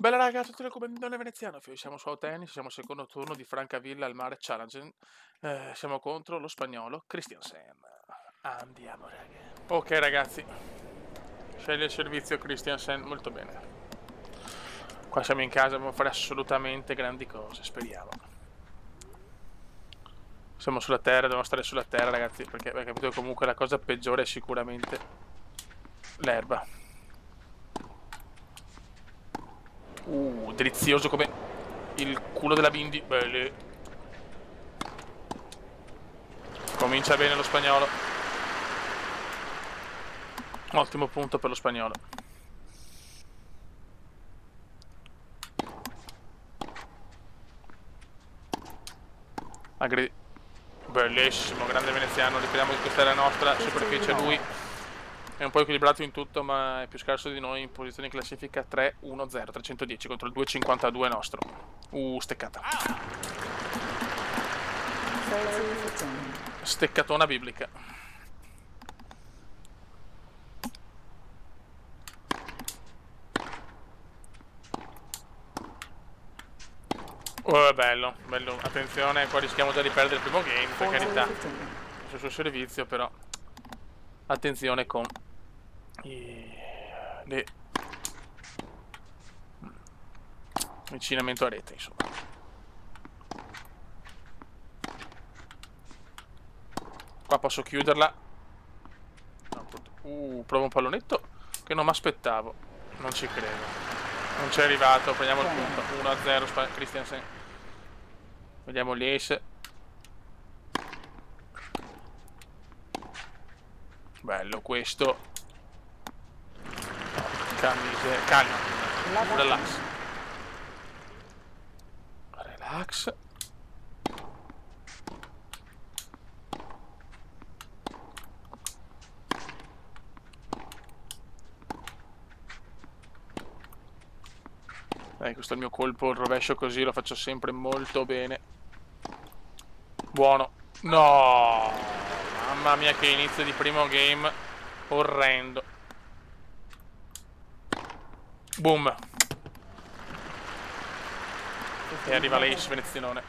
Bella raga, tutti il comandone veneziano, siamo su tennis, siamo al secondo turno di Francavilla al Mare Challenge, siamo contro lo spagnolo Christiansen. Andiamo raga. Ok ragazzi, sceglie il servizio Christiansen, molto bene. Qua siamo in casa, dobbiamo fare assolutamente grandi cose, speriamo. Siamo sulla terra, dobbiamo stare sulla terra ragazzi, perché avete capito che comunque la cosa peggiore è sicuramente l'erba. Delizioso come il culo della Bindi. Belle. Comincia bene lo spagnolo. Ottimo punto per lo spagnolo. Bellissimo, grande veneziano. Ricordiamo che questa è la nostra superficie. Lui è un po' equilibrato in tutto, ma è più scarso di noi in posizione in classifica 3-1-0, 310 contro il 2,52 nostro. Steccata. Steccatona biblica. Oh, bello, bello. Attenzione, qua rischiamo già di perdere il primo game, per carità. Sul suo servizio, però. Attenzione con l'avvicinamento a rete, insomma. Qua posso chiuderla. Provo un pallonetto che non mi aspettavo. Non ci credo. Non c'è arrivato, prendiamo il punto. 1-0 Christiansen. Vediamo l'ace. Bello questo. Calma. Relax. Relax. Questo è il mio colpo, il rovescio così lo faccio sempre molto bene. Buono. No! Mamma mia che inizio di primo game orrendo. Boom. E arriva l'ace venezianone.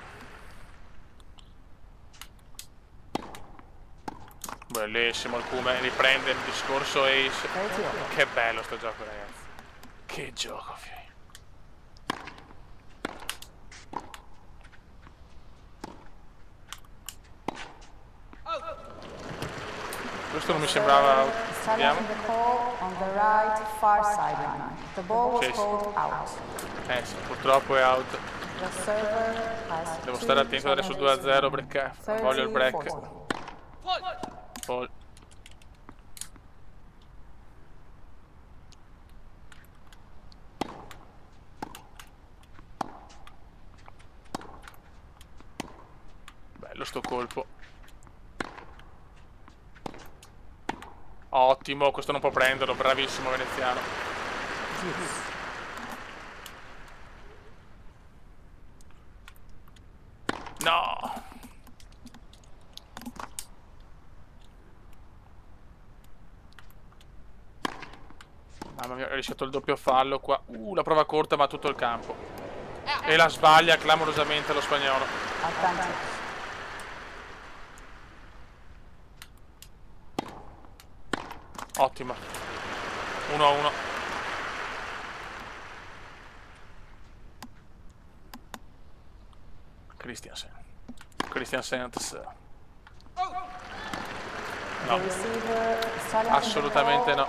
Bellissimo il Kume, riprende il discorso ace. Che bello sto gioco ragazzi. Che gioco figlio. Questo non mi sembrava. Vediamo. Sì, purtroppo è out. Devo stare attento adesso 2-0 perché non voglio il break. Fall. Bello sto colpo. Ottimo, questo non può prenderlo, bravissimo veneziano. No! Mamma mia, ho rischiato il doppio fallo qua. La prova corta ma tutto il campo. E la sbaglia clamorosamente lo spagnolo. Ottima. 1-1. Christiansen. No. Assolutamente no.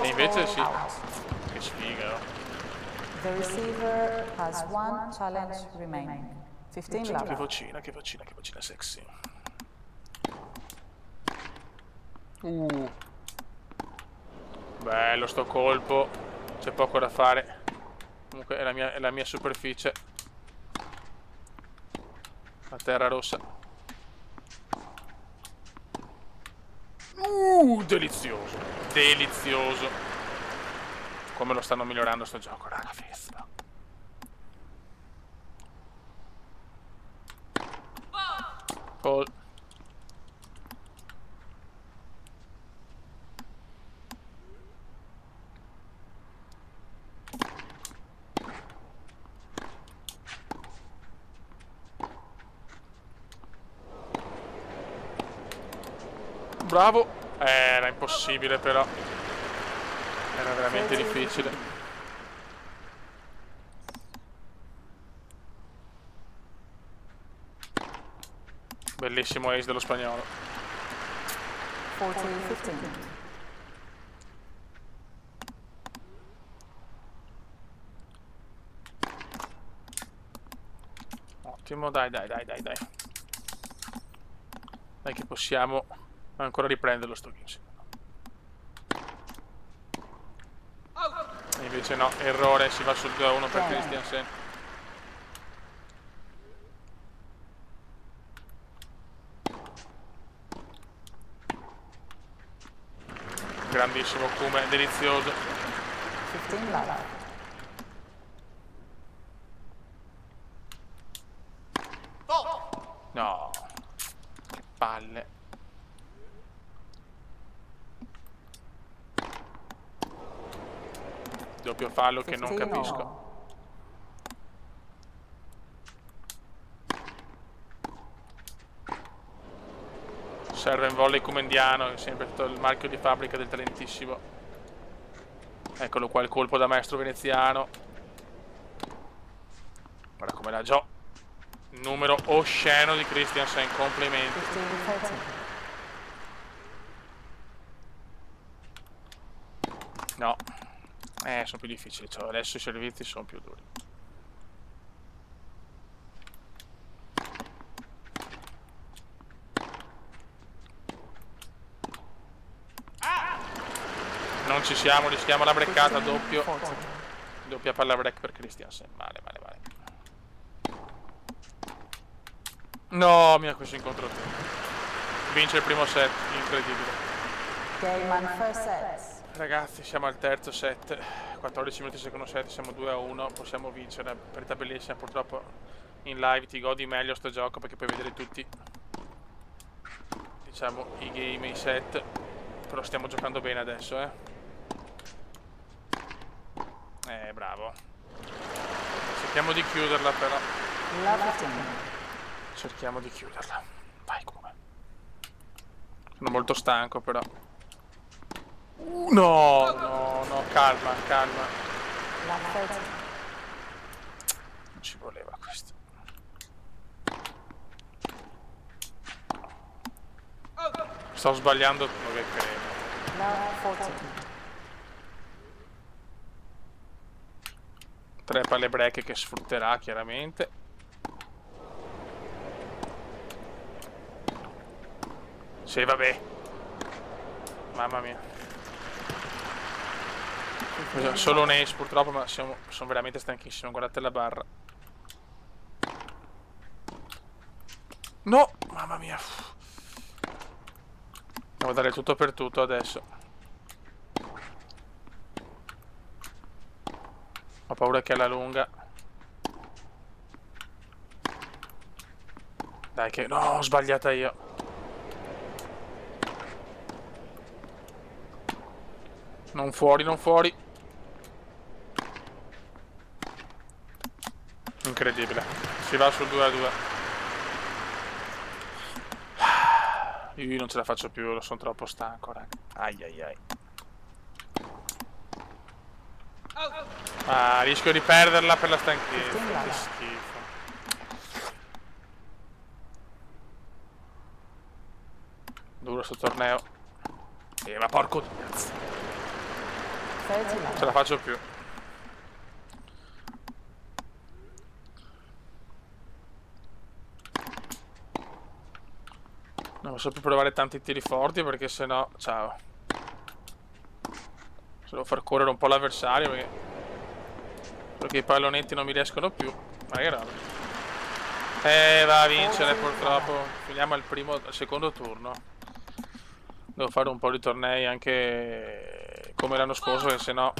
E invece sì. Che sfiga. The receiver has one challenge remaining. 15 love. Che vocina sexy. Bello sto colpo. C'è poco da fare. Comunque è la mia superficie. La terra rossa. Delizioso. Delizioso. Come lo stanno migliorando sto gioco, raga, festa. Paul. bravo. Era impossibile però. Era veramente difficile. Bellissimo ace dello spagnolo. 40-15. Ottimo, dai. Dai che possiamo ancora riprenderlo sto game. E invece no, errore, si va sul 2-1 per Christiansen. Grandissimo Kume, delizioso. 15 love. No, che palle. Doppio fallo che non 15 capisco. all. Serve in volley comendiano, che è sempre stato il marchio di fabbrica del talentissimo. Eccolo qua il colpo da maestro veneziano. Guarda come la gio. Numero osceno di Christiansen, complimenti. 15-13. No, sono più difficili, cioè, adesso i servizi sono più duri. Non ci siamo, rischiamo la breccata, doppio. Doppia palla break per Christiansen, male. No, mi ha questo incontro. Vince il primo set, incredibile. Game on first set. Ragazzi, siamo al terzo set, 14 minuti secondo set, siamo 2-1, possiamo vincere, parità bellissima. Purtroppo in live ti godi meglio sto gioco perché puoi vedere tutti, diciamo, i game, i set, però stiamo giocando bene adesso, bravo. Cerchiamo di chiuderla però. Cerchiamo di chiuderla. Vai come. Sono molto stanco però. No, calma. Non ci voleva questo. Sto sbagliando come credo. 3 palle break che sfrutterà chiaramente. Sì, vabbè. Mamma mia. Solo un ace purtroppo, ma sono veramente stanchissimo. Guardate la barra. No! Mamma mia. Devo dare tutto per tutto adesso. Ho paura che alla lunga. Dai che... No, ho sbagliata io. Non fuori. Incredibile. Si va sul 2-2. Io non ce la faccio più, sono troppo stanco, raga. Ai. Rischio di perderla per la stanchezza. Che schifo. Duro sto torneo. Ma porco cazzo. Non ce la faccio più. Non posso più provare tanti tiri forti perché sennò... Ciao. Se devo far correre un po' l'avversario perché i pallonetti non mi riescono più. Ma che roba. Va a vincere purtroppo. Finiamo al secondo turno. Devo fare un po' di tornei anche come l'anno scorso, che sennò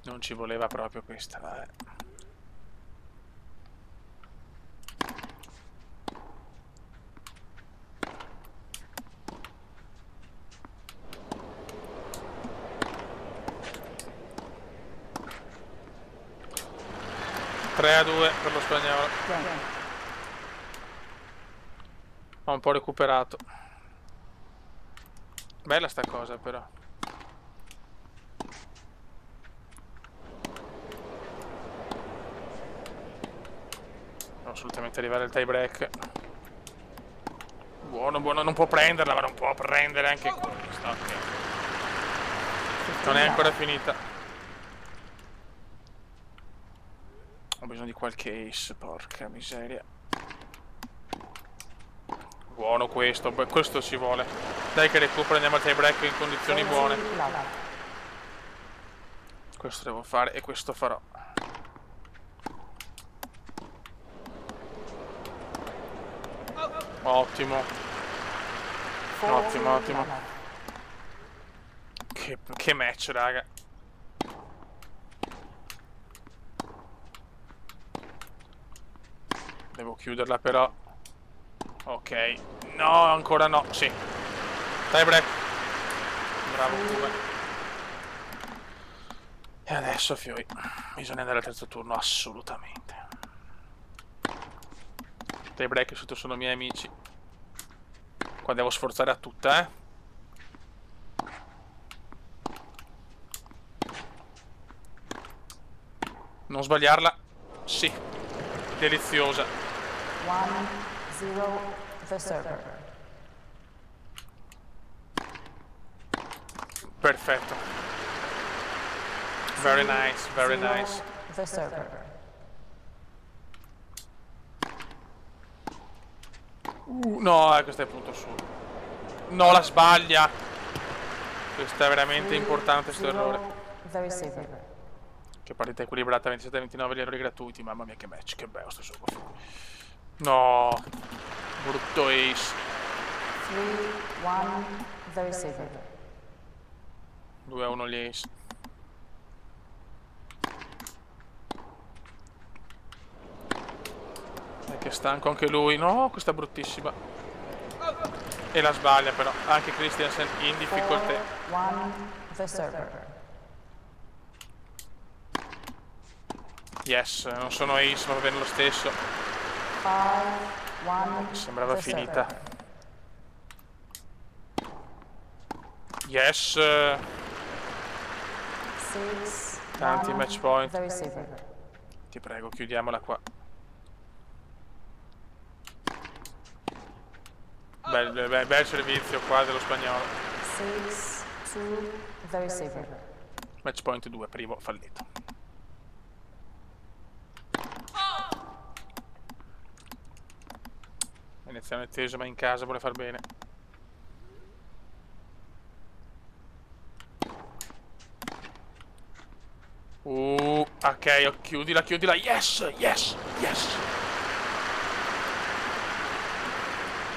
non ci voleva proprio questa. Vabbè. (3-2) per lo spagnolo. Ho un po' recuperato. Bella sta cosa però. Devo assolutamente arrivare al tie break. Buono, buono, non può prenderla, ma non può prendere anche questa. Ok. Non è ancora finita. Ho bisogno di qualche ace, porca miseria. Buono questo, beh, questo ci vuole. Dai che recupero, andiamo al tie break in condizioni buone. Questo devo fare e questo farò. Ottimo. Ottimo, ottimo. Che match, raga. Devo chiuderla però. Ok. No, ancora no. Sì. Tie break. Bravo Cube. E adesso, Fioi, bisogna andare al terzo turno, assolutamente. Tie break sotto sono miei amici. Qua devo sforzare a tutta, eh. Non sbagliarla. Sì. Deliziosa. 1-0 the server. Perfetto. Very nice, very nice. The server. No, questo è il punto su. No, la sbaglia. Questo è veramente importante, questo errore. The receiver. Che partita equilibrata, 27-29 gli errori gratuiti. Mamma mia che match, che bello sto gioco. No, brutto ace. 3-1 the receiver. 2-1 gli ace. Che stanco anche lui. No, questa è bruttissima. E la sbaglia però. Anche Christiansen in difficoltà. 4-1 the server. Yes, non sono ace, ma va bene lo stesso. 5-1 Sembrava the finita. server. Yes. 6-1 Tanti match point. the receiver. Ti prego, chiudiamola qua. Bel servizio qua dello spagnolo. 6-2 the receiver. Match point 2, primo fallito. Iniziamo teso, ma in casa vuole far bene. Ok, chiudila, chiudila. Yes, yes, yes.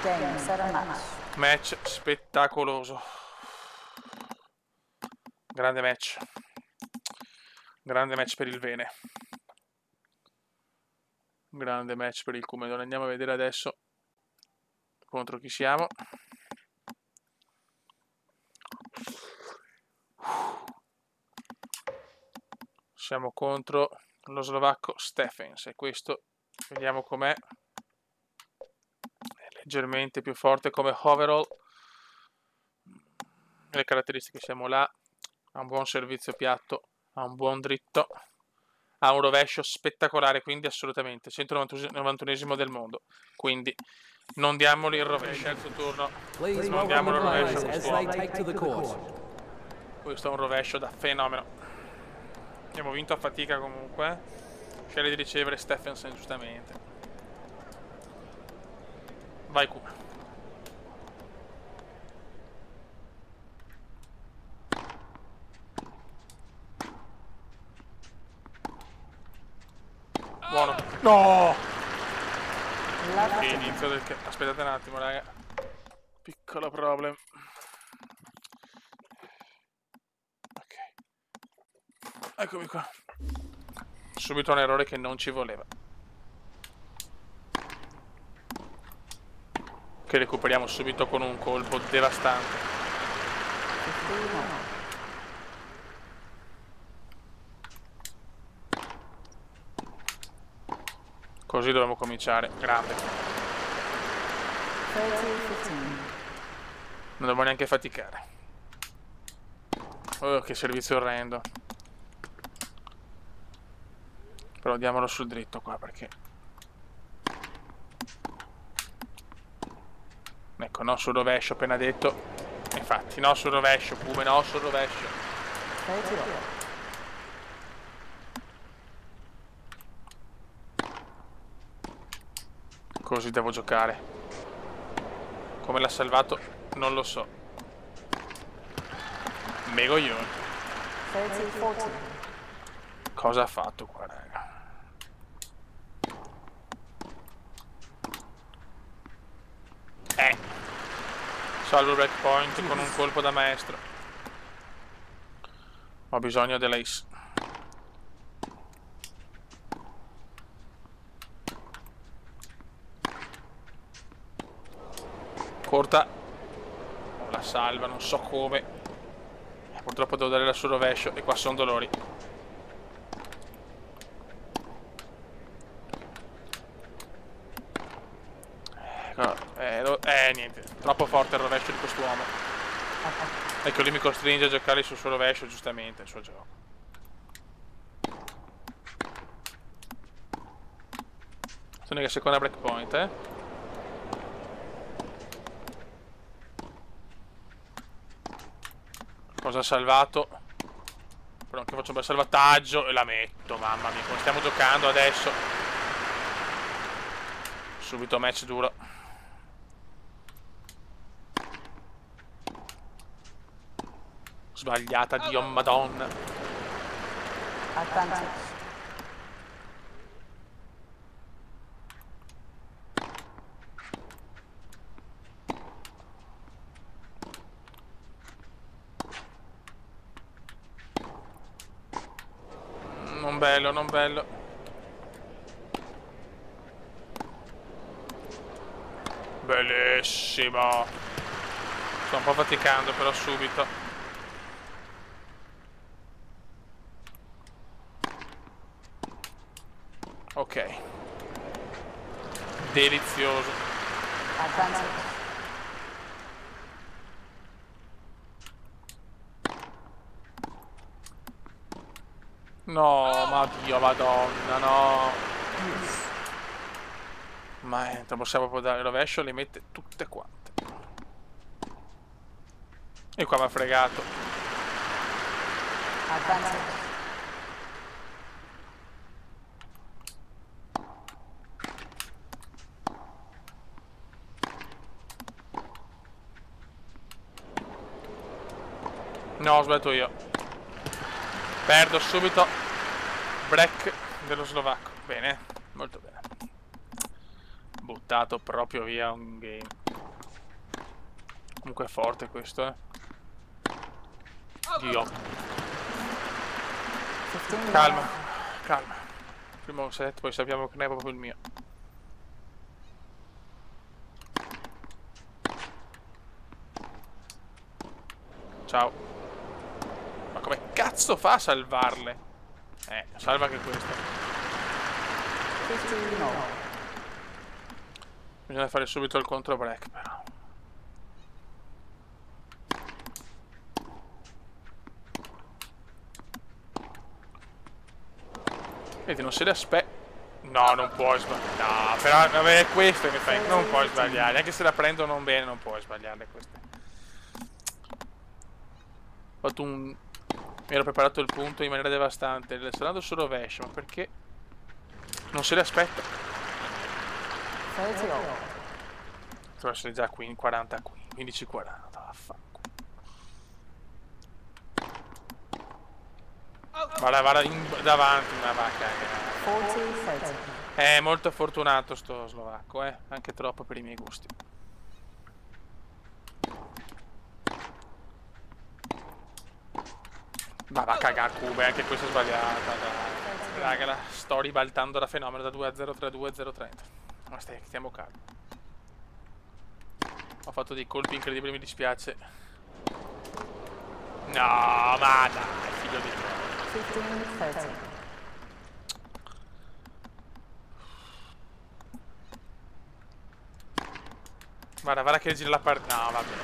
Game, set a match. Match spettacoloso. Grande match. Grande match per il Vene. Grande match per il Cumedone. Andiamo a vedere adesso contro chi siamo. Siamo contro lo slovacco Steffens e questo vediamo com'è. È leggermente più forte come overall. Le caratteristiche siamo là. Ha un buon servizio piatto, ha un buon dritto, ha un rovescio spettacolare, quindi assolutamente 191esimo del mondo. Quindi non diamogli il rovescio. Terzo turno, non diamogli il rovescio a quest'uomo. Questo è un rovescio da fenomeno. Abbiamo vinto a fatica comunque. Sceglie di ricevere Steffensen giustamente. Vai Q. Buono. No! Che inizio del... Aspettate un attimo, raga. Piccolo problem. Ok. Eccomi qua. Subito un errore che non ci voleva. Che recuperiamo subito con un colpo devastante. Così dobbiamo cominciare. Grande. 30-15. Non devo neanche faticare. Oh, che servizio orrendo. Però diamolo sul dritto qua, perché... Ecco, no sul rovescio, appena detto. Infatti, no sul rovescio, Pume, no sul rovescio. 30. Così devo giocare. Come l'ha salvato, non lo so. Megoglione. 30-40. Cosa ha fatto qua, raga? Salvo il breakpoint con un colpo da maestro. Ho bisogno dell'ace. Corta. La salva, non so come. Purtroppo devo dare la sul rovescio e qua sono dolori. Niente, troppo forte il rovescio di quest'uomo. Ecco, lui mi costringe a giocare sul suo rovescio, giustamente, il suo gioco. Sono che seconda breakpoint, Cosa ha salvato? Però anche faccio un bel salvataggio e la metto, mamma mia, come stiamo giocando adesso. Subito match duro. Sbagliata, Dio madonna. Advantage. Non bello, non bello. Bellissimo. Sto un po' faticando però subito. Ok. Delizioso. Advantage. No, ma Dio, madonna, no. Ma non possiamo proprio dare il rovescio, le mette tutte quante. E qua mi ha fregato. Advantage. No, ho sbagliato io. Perdo subito. Break dello slovacco. Bene, molto bene. Buttato proprio via un game. Comunque è forte questo, Dio. 15 Calma, left. calma. Primo set, poi sappiamo che non è proprio il mio. Ciao. Ma come cazzo fa a salvarle? Salva anche questo. 15 no. Bisogna fare subito il contro break però. Vedi, non se le aspetta. No, non puoi sbagliare. No, però vabbè, questo mi fai. Non puoi sbagliare. Anche se la prendono bene, non puoi sbagliarle queste. Ho fatto un... Mi ero preparato il punto in maniera devastante. Sto andando sul rovescio, ma perché? Non se le aspetta. 30 all. Deve essere già qui, 40 qui. 15-40. Vaffanculo. Vada davanti, ma va a cagare. 40-30. È molto fortunato sto slovacco, anche troppo per i miei gusti. Ma va a cagare Cube, anche questa è sbagliata, dai. Raga, la sto ribaltando da fenomeno da 2-0, 3-2, 0-30. Ma stiamo calmi. Ho fatto dei colpi incredibili, mi dispiace. No, ma dai, figlio di te. 15-30. Guarda che gira la partita. No, vabbè.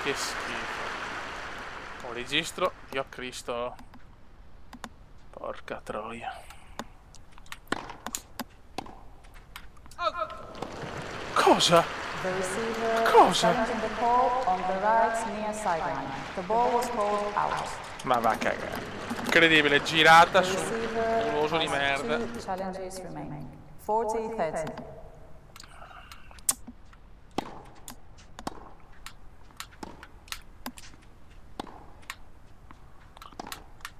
Che schifo. Oh, registro. Dio Cristo. Porca troia. Cosa? The receiver Cosa? challenging the call on the right near sideline. The ball was called out. Ma va a cagare. Incredibile, girata The su receiver un uso di has merda. 2 challenges remaining. 40-30.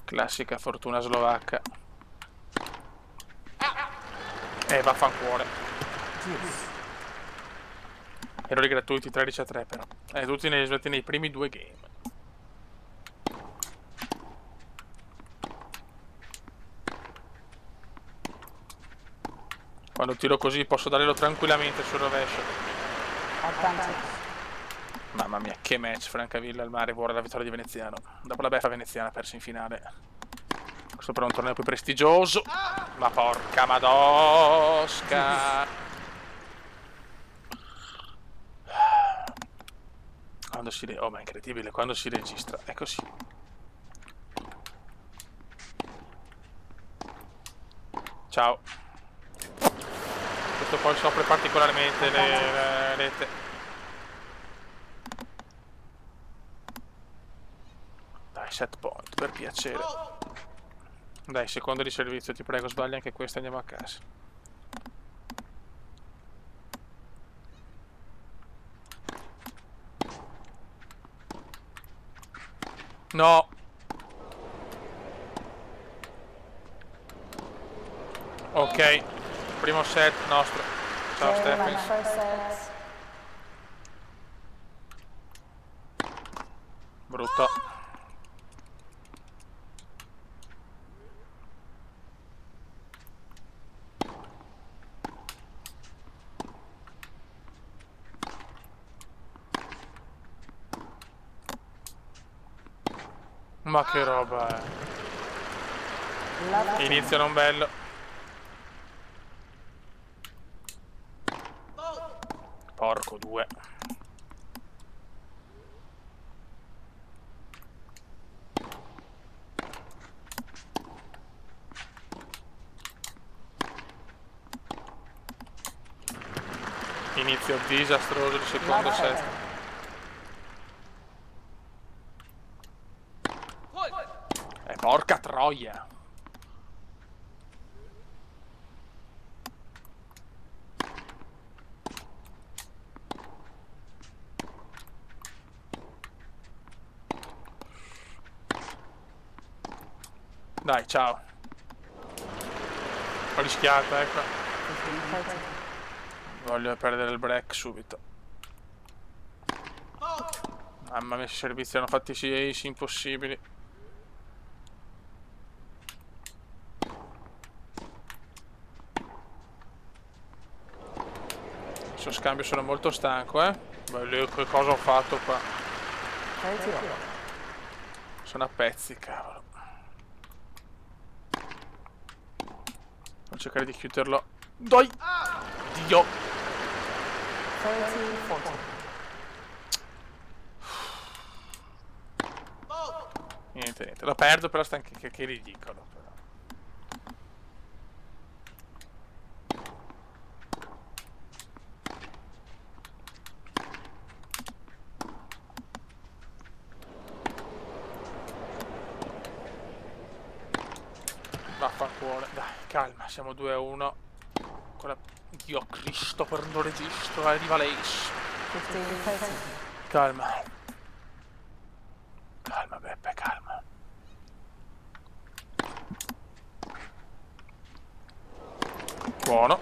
Classica fortuna slovacca. Vaffancuore. Errori gratuiti 13-3 però. Tutti nei primi 2 game. Quando tiro così posso darglielo tranquillamente sul rovescio. Advantage. Mamma mia, che match, Francavilla al mare, vuole la vittoria di Veneziano. Dopo la beffa veneziana persa in finale. Questo per un torneo più prestigioso. Ma porca madosca. Quando si... Oh, ma è incredibile, quando si registra. È così. Ciao. Questo poi soffre particolarmente le rete. Dai, set point, per piacere. Dai, secondo di servizio, ti prego, sbaglia anche questo, andiamo a casa. No! Ok, primo set nostro. Ciao Stefani. First set. Brutto. Ma che roba è. Inizio non bello. Porco due. Inizio disastroso di secondo set. Porca troia. Dai, ciao. Ho rischiato, ecco. Voglio perdere il break subito. Mamma mia, i servizi hanno fatti sì ace impossibili. Questo scambio sono molto stanco, Beh, che cosa ho fatto qua? Sono a pezzi, cavolo. Devo cercare di chiuderlo. Dai! Dio! 30-40. Niente. Lo perdo, però sta anche che ridicolo. Però. Vaffanculo. Dai, calma, siamo 2-1. Dio Cristo, per non registro, arriva l'Ace. 15-30. Calma. Calma, Beppe, calma. Buono.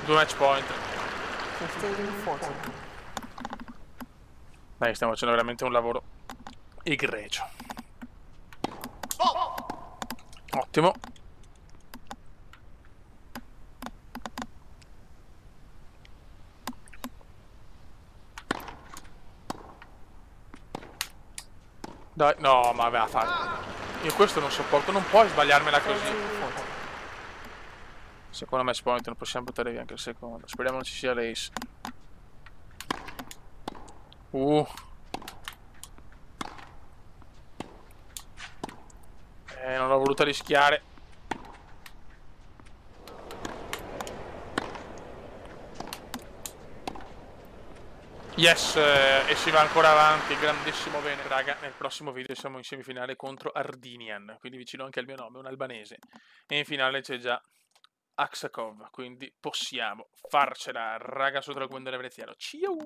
2 match point. 15-40. Dai, stiamo facendo veramente un lavoro egregio. Ottimo. Dai, no, ma aveva fatto. Io questo non sopporto, non puoi sbagliarmela così. Secondo match point, non possiamo buttare via anche il secondo. Speriamo non ci sia l'ace. Non l'ho voluta rischiare. Yes, e si va ancora avanti, grandissimo bene. Raga, nel prossimo video siamo in semifinale contro Ardinian, quindi vicino anche al mio nome, un albanese. E in finale c'è già Aksakov, quindi possiamo farcela. Raga, su Dragon Ball Veneziano. Ciao!